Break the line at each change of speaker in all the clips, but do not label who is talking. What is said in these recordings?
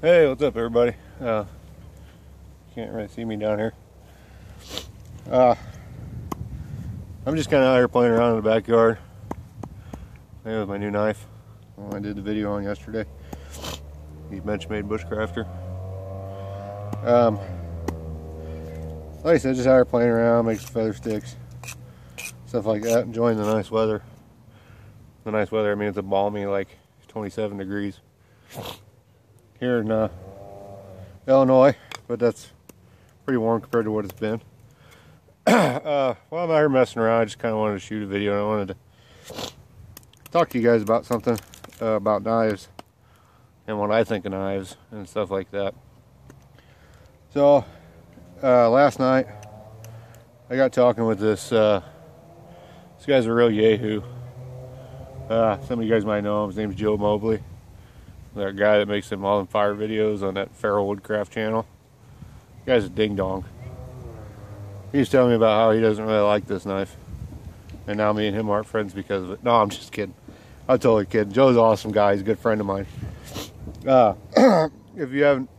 Hey, what's up, everybody? Can't really see me down here. I'm just kind of out here playing around in the backyard. With my new knife. I did the video on yesterday. The Benchmade Bushcrafter. Like I said, just out here playing around, making some feather sticks, stuff like that. Enjoying the nice weather. The nice weather, I mean, it's a balmy, like 27 degrees here in Illinois, but that's pretty warm compared to what it's been. While I'm out here messing around, I just kind of wanted to shoot a video, and I wanted to talk to you guys about something about knives and what I think of knives and stuff like that. So last night I got talking with this guy's a real yahoo. Some of you guys might know him. His name's Joe Mobley, that guy that makes them all in fire videos on that Feral Woodcraft channel. The guy's a ding dong. He was telling me about how he doesn't really like this knife, and now me and him aren't friends because of it. No, I'm just kidding. I'm totally kidding. Joe's an awesome guy. He's a good friend of mine. If you haven't,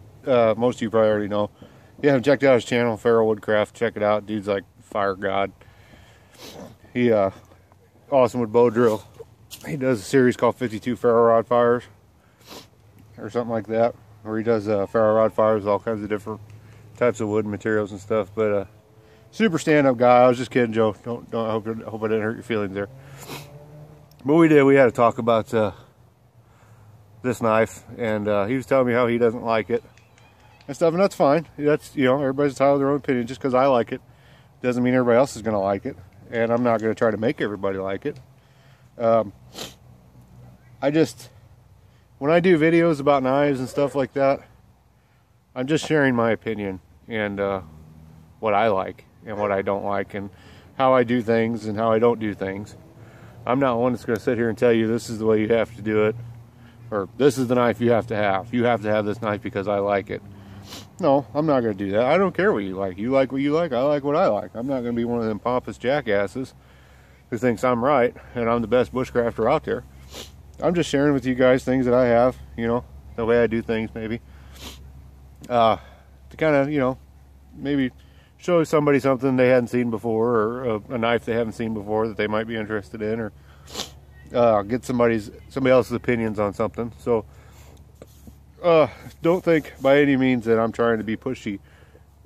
most of you probably already know. If you haven't checked out his channel, Feral Woodcraft, check it out. Dude's like fire god. He awesome with bow drill. He does a series called 52 Ferro Rod Fires or something like that, where he does ferro rod fires with all kinds of different types of wood and materials and stuff. But super stand-up guy. I was just kidding, Joe. Don't I hope I didn't hurt your feelings there. But we did. We had to talk about this knife, and he was telling me how he doesn't like it and stuff, and that's fine. That's, you know, everybody's entitled to their own opinion. Just because I like it doesn't mean everybody else is going to like it, and I'm not going to try to make everybody like it. When I do videos about knives and stuff like that, I'm just sharing my opinion and what I like and what I don't like, and how I do things and how I don't do things. I'm not one that's going to sit here and tell you this is the way you have to do it, or this is the knife you have to have. You have to have this knife because I like it. No, I'm not going to do that. I don't care what you like. You like what you like. I like what I like. I'm not going to be one of them pompous jackasses who thinks I'm right and I'm the best bushcrafter out there. I'm just sharing with you guys things that I have, you know, the way I do things, maybe. To kind of, you know, maybe show somebody something they hadn't seen before, or a knife they haven't seen before that they might be interested in, or get somebody else's opinions on something. So don't think by any means that I'm trying to be pushy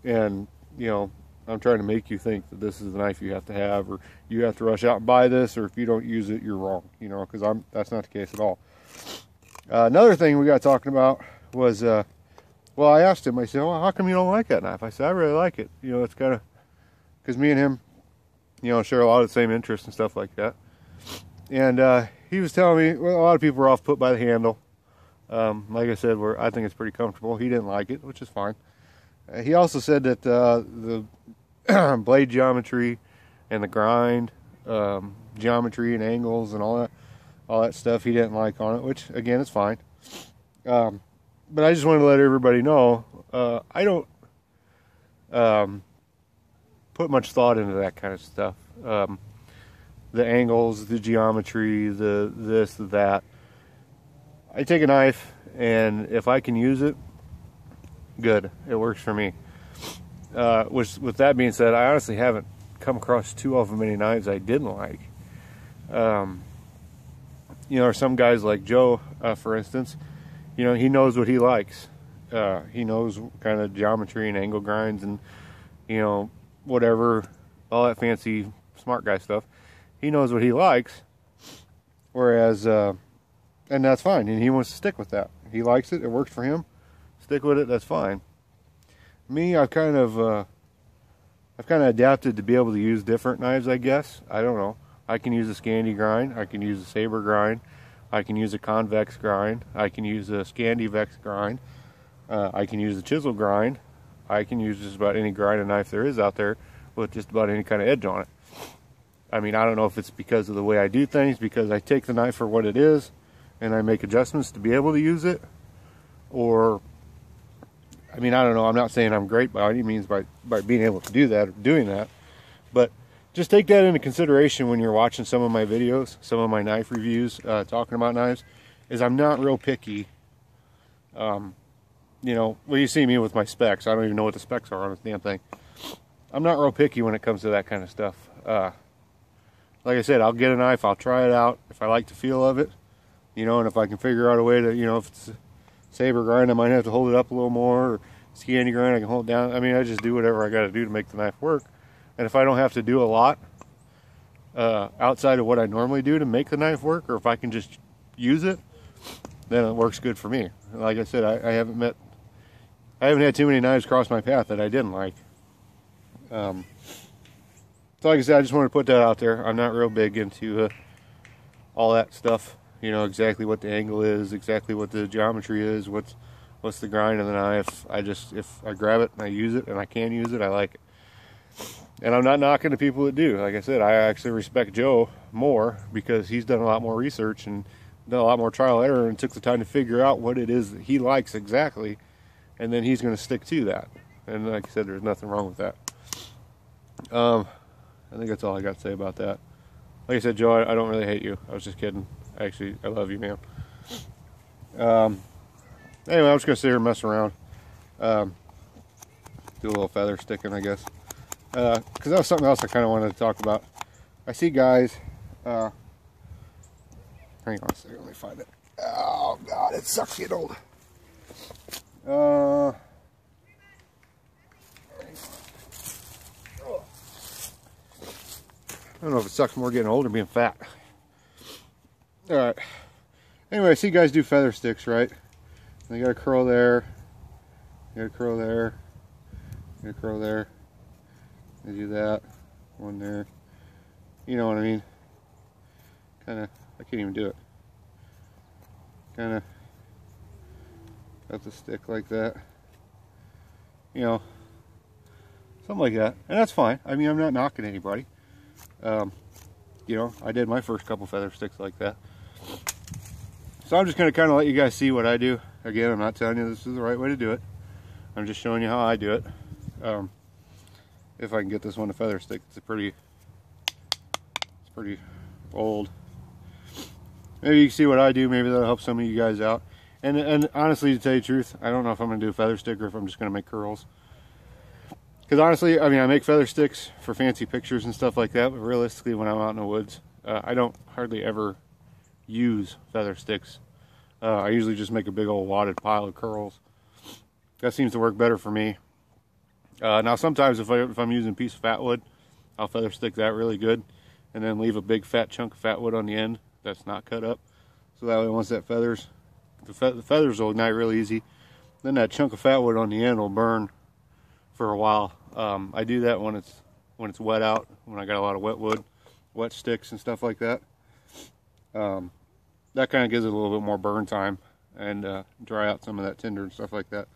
and, you know, I'm trying to make you think that this is the knife you have to have, or you have to rush out and buy this, or if you don't use it, you're wrong, you know, because that's not the case at all. Another thing we got talking about was, well, I asked him, I said, well, how come you don't like that knife? I said, I really like it. You know, it's kind of, because me and him, you know, share a lot of the same interests and stuff like that. And he was telling me, well, a lot of people are off put by the handle. Like I said, I think it's pretty comfortable. He didn't like it, which is fine. He also said that the blade geometry and the grind geometry and angles and all that stuff he didn't like on it, which again is fine. But I just wanted to let everybody know I don't put much thought into that kind of stuff. The angles, the geometry, the this, the that. I take a knife, and if I can use it, good. It works for me. With that being said, I honestly haven't come across too often many knives I didn't like. You know, some guys like Joe, for instance, you know, he knows what he likes. He knows kind of geometry and angle grinds and, you know, whatever, all that fancy smart guy stuff. He knows what he likes, whereas, and that's fine, and he wants to stick with that. He likes it, it works for him, stick with it, that's fine. Me, I've kind of adapted to be able to use different knives, I guess. I don't know. I can use a Scandi grind, I can use a saber grind, I can use a convex grind, I can use a Scandi vex grind, I can use a chisel grind, I can use just about any grinding knife there is out there with just about any kind of edge on it. I mean, I don't know if it's because of the way I do things, because I take the knife for what it is and I make adjustments to be able to use it, or, I mean, I don't know. I'm not saying I'm great by any means by being able to do that or doing that, but just take that into consideration when you're watching some of my videos, some of my knife reviews, talking about knives, is I'm not real picky you know, well, you see me with my specs. I don't even know what the specs are on this damn thing. I'm not real picky when it comes to that kind of stuff. Like I said, I'll get a knife, I'll try it out if I like the feel of it, you know, and if I can figure out a way to, you know, if it's a saber grind, I might have to hold it up a little more, or scanty grind, I can hold it down. I mean, I just do whatever I got to do to make the knife work. And if I don't have to do a lot outside of what I normally do to make the knife work, or if I can just use it, then it works good for me. Like I said, I haven't had too many knives cross my path that I didn't like. So like I said, I just wanted to put that out there. I'm not real big into all that stuff. You know, exactly what the angle is, exactly what the geometry is, what's the grind of the knife. If I grab it and I use it and I can use it, I like it. And I'm not knocking the people that do. Like I said, I actually respect Joe more because he's done a lot more research and done a lot more trial and error and took the time to figure out what it is that he likes exactly, and then he's going to stick to that. And like I said, there's nothing wrong with that. I think that's all I got to say about that. Like I said, Joe, I don't really hate you. I was just kidding. Actually, I love you, man. Anyway, I'm just going to sit here and mess around. Do a little feather sticking, I guess. Because that was something else I kind of wanted to talk about. I see guys... hang on a second, let me find it. Oh, God, it sucks getting old. I don't know if it sucks more getting old or being fat. Alright. Anyway, I see guys do feather sticks, right? They got a curl there. They got a curl there. They got a curl there. They do that. One there. You know what I mean? Kind of, I can't even do it. Kind of got the stick like that. You know, something like that. And that's fine. I mean, I'm not knocking anybody. You know, I did my first couple feather sticks like that. So I'm just going to kind of let you guys see what I do. Again, I'm not telling you this is the right way to do it. I'm just showing you how I do it. If I can get this one to feather stick, it's pretty old. Maybe you can see what I do. Maybe that'll help some of you guys out. And honestly, to tell you the truth, I don't know if I'm going to do a feather stick or if I'm just going to make curls. Because honestly, I mean, I make feather sticks for fancy pictures and stuff like that, but realistically, when I'm out in the woods, I don't hardly ever use feather sticks. I usually just make a big old wadded pile of curls. That seems to work better for me. Now, sometimes if I'm using a piece of fat wood, I'll feather stick that really good, and then leave a big fat chunk of fat wood on the end that's not cut up. So that way, once that feathers, the feathers will ignite really easy. Then that chunk of fat wood on the end will burn for a while. I do that when it's wet out, when I got a lot of wet wood, wet sticks and stuff like that. That kind of gives it a little bit more burn time and dry out some of that tinder and stuff like that.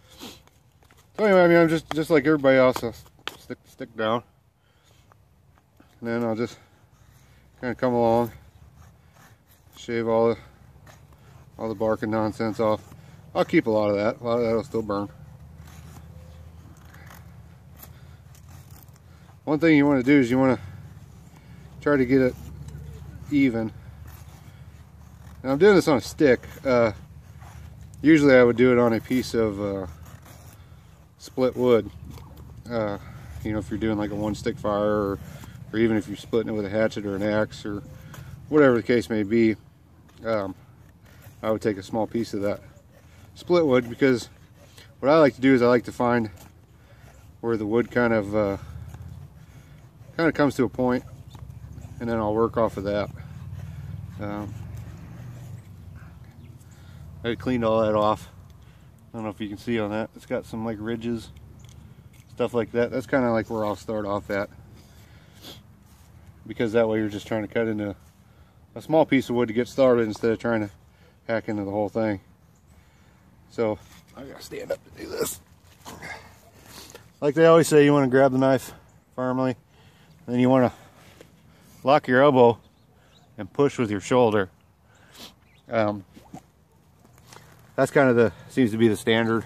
So anyway, I mean, I'm just like everybody else. I'll stick the stick down, and then I'll just kind of come along, shave all the bark and nonsense off. I'll keep a lot of that. A lot of that will still burn. One thing you want to do is you want to try to get it even. And I'm doing this on a stick. Usually I would do it on a piece of split wood. You know, if you're doing like a one stick fire, or even if you're splitting it with a hatchet or an axe or whatever the case may be, I would take a small piece of that split wood, because what I like to do is I like to find where the wood kind of comes to a point, and then I'll work off of that. I cleaned all that off. I don't know if you can see on that. It's got some like ridges, stuff like that. That's kind of like where I'll start off at, because that way you're just trying to cut into a small piece of wood to get started instead of trying to hack into the whole thing. So I gotta stand up to do this. Like they always say, you want to grab the knife firmly, and then you want to lock your elbow and push with your shoulder. That's kind of seems to be the standard.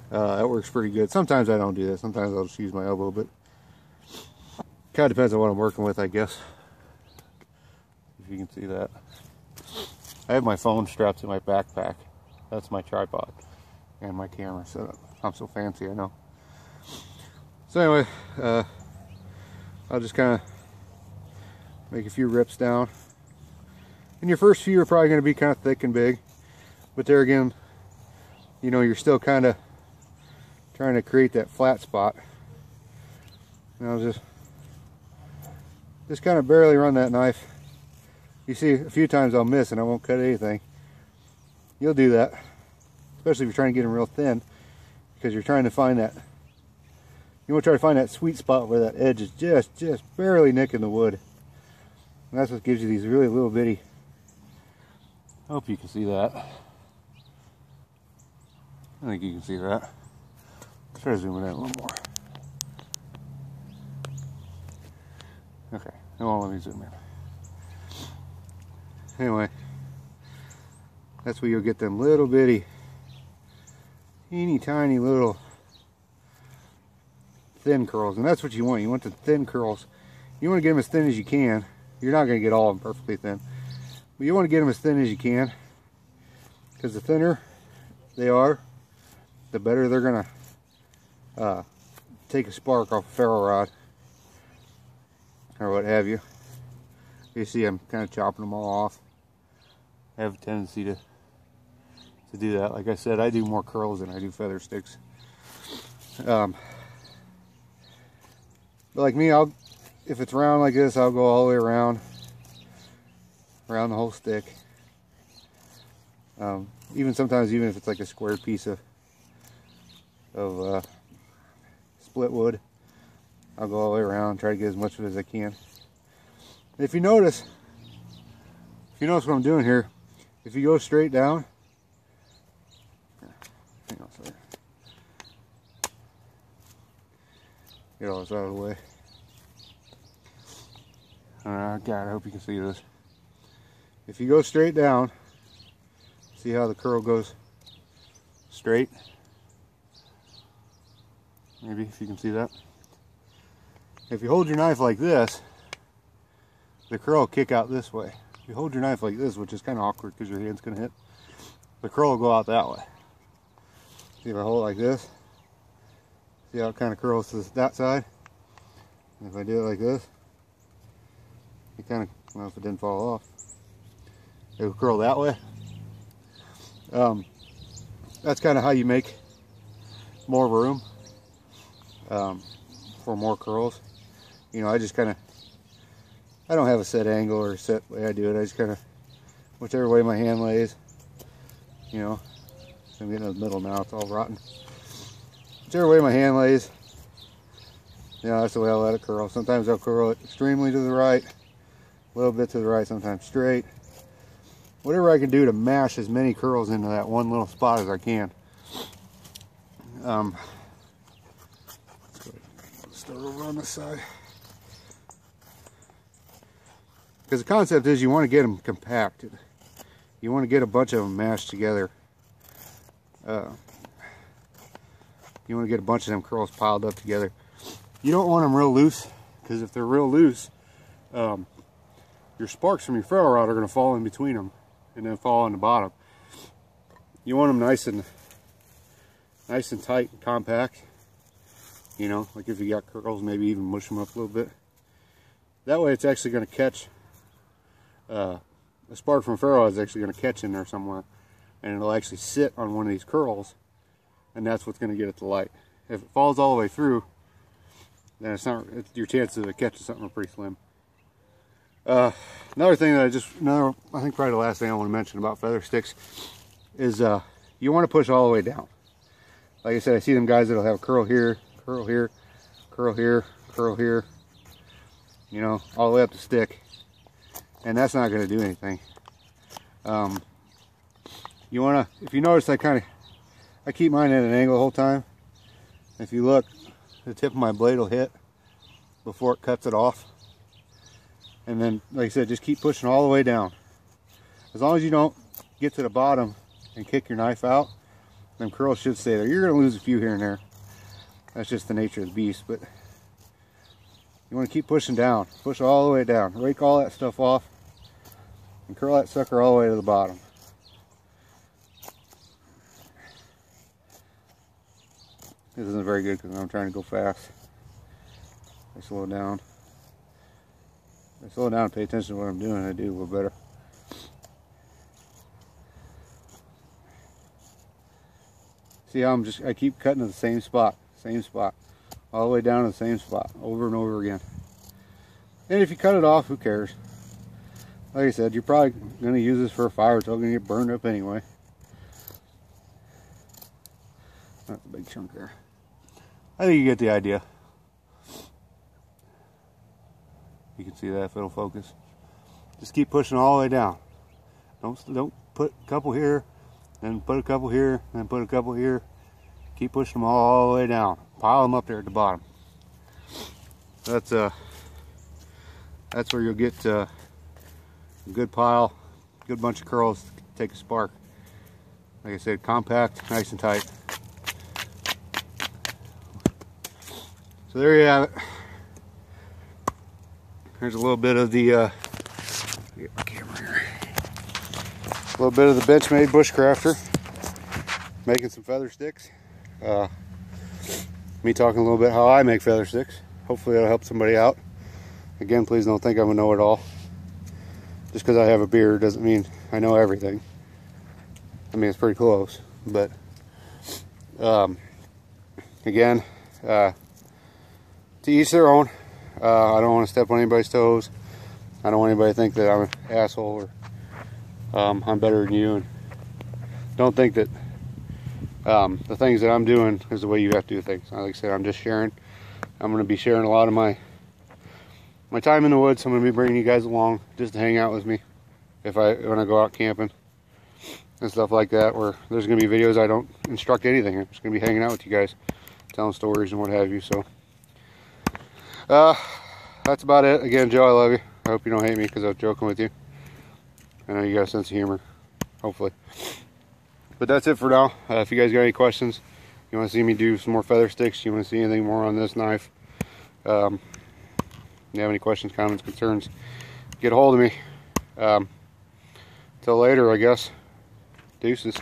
That works pretty good. Sometimes I don't do that. Sometimes I'll just use my elbow, but kind of depends on what I'm working with, I guess. If you can see that. I have my phone strapped to my backpack. That's my tripod. and my camera setup. I'm so fancy, I know. So anyway, I'll just kind of make a few rips down. And your first few are probably going to be kind of thick and big, but there again, you know, you're still kind of trying to create that flat spot. And I'll just kind of barely run that knife. You see, a few times I'll miss and I won't cut anything. You'll do that, especially if you're trying to get them real thin, because you're trying to find that. You want to try to find that sweet spot where that edge is just barely nicking the wood. And that's what gives you these really little bitty. I hope you can see that. I think you can see that. Let's try to zoom in a little more. Okay, it won't let me zoom in. Anyway, that's where you'll get them little bitty, teeny tiny little thin curls, and that's what you want. You want the thin curls. You want to get them as thin as you can. You're not going to get all of them perfectly thin, but you want to get them as thin as you can, because the thinner they are, the better they're going to take a spark off a ferro rod or what have you. You see, I'm kind of chopping them all off. I have a tendency to do that. Like I said, I do more curls than I do feather sticks. But like me, if it's round like this, I'll go all the way around the whole stick. Even sometimes, even if it's like a square piece of split wood, I'll go all the way around, try to get as much of it as I can. If you notice what I'm doing here, if you go straight down, hang on a second. Get all this out of the way. God, I hope you can see this. If you go straight down, see how the curl goes straight? Maybe if you can see that. If you hold your knife like this, the curl will kick out this way. If you hold your knife like this, which is kind of awkward because your hand's going to hit, the curl will go out that way. See if I hold it like this, see how it kind of curls to that side? And if I do it like this, it kind of, well, if it didn't fall off, it will curl that way. That's kind of how you make more room for more curls. You know, I just kind of, I don't have a set angle or a set way I do it. I just kind of, whichever way my hand lays, you know, I'm getting in the middle now, it's all rotten. Whichever way my hand lays, you know, that's the way I'll let it curl. Sometimes I'll curl it extremely to the right, a little bit to the right, sometimes straight. Whatever I can do to mash as many curls into that one little spot as I can. Start over on this side. Because the concept is you want to get them compacted. You want to get a bunch of them mashed together. You want to get a bunch of them curls piled up together. You don't want them real loose, because if they're real loose, your sparks from your ferro rod are going to fall in between them and then fall on the bottom. You want them nice and tight and compact. You know, like if you got curls, maybe even mush them up a little bit. That way it's actually going to catch, a spark from ferro rod is actually going to catch in there somewhere, and it'll actually sit on one of these curls, and that's what's going to get it to light. If it falls all the way through, then your chances of it catching something are pretty slim. Another thing that I think probably the last thing I want to mention about feather sticks is you want to push all the way down. Like I said, I see them guys that'll have a curl here, curl here, curl here, curl here, you know, all the way up the stick, and that's not going to do anything. You want to, if you notice, I keep mine at an angle the whole time. If you look, the tip of my blade will hit before it cuts it off. And then, like I said, just keep pushing all the way down. As long as you don't get to the bottom and kick your knife out, them curls should stay there. You're going to lose a few here and there. That's just the nature of the beast. But you want to keep pushing down. Push all the way down. Rake all that stuff off and curl that sucker all the way to the bottom. This isn't very good because I'm trying to go fast. I slow down. If I slow down and pay attention to what I'm doing, I do a little better. See how I keep cutting to the same spot, all the way down to the same spot, over and over again. And if you cut it off, who cares? Like I said, you're probably going to use this for a fire. It's all going to get burned up anyway. That's a big chunk there. I think you get the idea. You can see that if it'll focus. Just keep pushing all the way down. Don't put a couple here, then put a couple here, then put a couple here. Keep pushing them all the way down. Pile them up there at the bottom. That's where you'll get a good pile, good bunch of curls to take a spark. Like I said, compact, nice and tight. So there you have it. Here's a little bit of the get my camera here. A little bit of the Benchmade Bushcrafter, making some feather sticks. Me talking a little bit how I make feather sticks. Hopefully that'll help somebody out. Again, please don't think I'm a know-it-all. Just because I have a beard doesn't mean I know everything. I mean, it's pretty close, but again, to each their own. I don't want to step on anybody's toes. I don't want anybody to think that I'm an asshole or I'm better than you. And don't think that the things that I'm doing is the way you have to do things. Like I said, I'm just sharing. I'm going to be sharing a lot of my time in the woods. I'm going to be bringing you guys along just to hang out with me when I go out camping and stuff like that, where there's going to be videos I don't instruct anything. I'm just going to be hanging out with you guys, telling stories and what have you. So that's about it. Again, Joe, I love you. I hope you don't hate me because I was joking with you. I know you got a sense of humor, hopefully. But that's it for now. If you guys got any questions, you want to see me do some more feather sticks, you want to see anything more on this knife, you have any questions, comments, concerns, get a hold of me. Till later, I guess. Deuces.